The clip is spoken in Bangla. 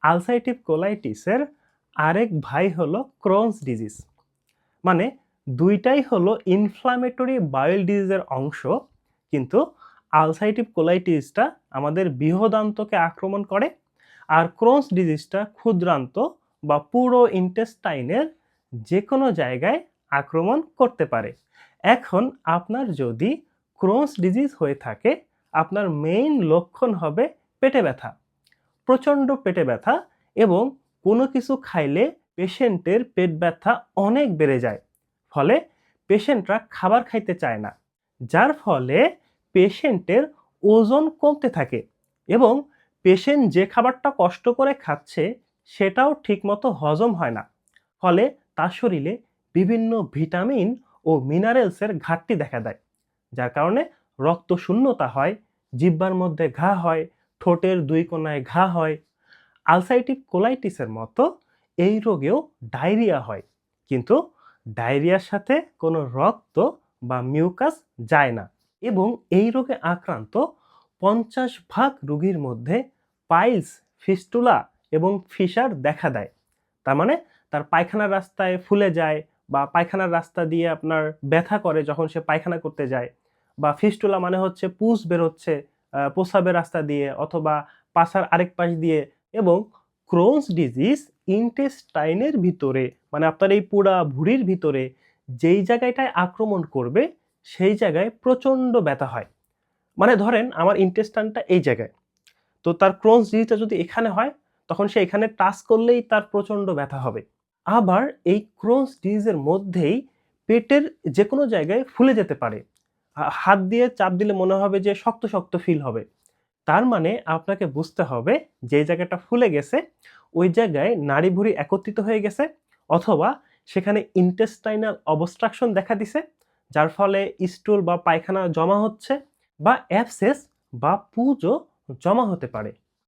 আলসারেটিভ কোলাইটিসের আরেক ভাই হলো ক্রোনস ডিজিজ। মানে দুইটাই হলো ইনফ্লামেটরি বাউল ডিজিজের অংশ, কিন্তু আলসারেটিভ কোলাইটিসটা আমাদের বৃহদান্তকে আক্রমণ করে, আর ক্রোনস ডিজিজটা ক্ষুদ্রান্ত বা পুরো ইন্টেস্টাইনের যে কোনো জায়গায় আক্রমণ করতে পারে। এখন আপনার যদি ক্রোনস ডিজিজ হয়ে থাকে, আপনার মেইন লক্ষণ হবে পেটে ব্যথা, প্রচণ্ড পেটে ব্যথা, এবং কোনো কিছু খাইলে পেশেন্টের পেট ব্যথা অনেক বেড়ে যায়, ফলে পেশেন্টরা খাবার খাইতে চায় না, যার ফলে পেশেন্টের ওজন কমতে থাকে এবং পেশেন্ট যে খাবারটা কষ্ট করে খাচ্ছে সেটাও ঠিকমতো হজম হয় না, ফলে তার শরীরে বিভিন্ন ভিটামিন ও মিনারেলসের ঘাটতি দেখা দেয়, যার কারণে রক্ত শূন্যতা হয়, জিহ্বার মধ্যে ঘা হয়, ঠোঁটের দুই কোণায় ঘা হয়। আলসারেটিভ কোলাইটিসের মতো এই রোগেও ডায়রিয়া হয়, কিন্তু ডায়রিয়ার সাথে কোনো রক্ত বা মিউকাস যায় না, এবং এই রোগে আক্রান্ত 50% রোগীর মধ্যে পাইলস, ফিস্টুলা এবং ফিশার দেখা দেয়। তার মানে তার পায়খানার রাস্তায় ফুলে যায়, বা পায়খানার রাস্তা দিয়ে আপনার ব্যথা করে যখন সে পায়খানা করতে যায়, বা ফিস্টুলা মানে হচ্ছে পুজ বেরোচ্ছে প্রস্রাবের রাস্তা দিয়ে অথবা পাছার আরেক পাশ দিয়ে। এবং ক্রোনস ডিজিজ ইন্টেস্টাইনের ভিতরে, মানে আপনার এই পুরা ভুঁড়ির ভিতরে যেই জায়গাটায় আক্রমণ করবে সেই জায়গায় প্রচণ্ড ব্যথা হয়। মানে ধরেন আমার ইন্টেস্টাইনটা এই জায়গায়, তো তার ক্রোনস ডিজিজটা যদি এখানে হয়, তখন সে এখানে টাচ করলেই তার প্রচণ্ড ব্যথা হবে। আবার এই ক্রোনস ডিজিজের মধ্যেই পেটের যে কোনো জায়গায় ফুলে যেতে পারে, হাত দিয়ে চাপ দিলে মনে হবে যে শক্ত শক্ত ফিল হবে। তার মানে আপনাকে বুঝতে হবে যে জায়গাটা ফুলে গেছে ওই জায়গায় নাড়িভুঁড়ি একত্রিত হয়ে গেছে, অথবা সেখানে ইন্টেস্টাইনাল অবস্ট্রাকশন দেখা দিছে, যার ফলে স্টুল বা পায়খানা জমা হচ্ছে, বা অ্যাবসেস বা পুজও জমা হতে পারে।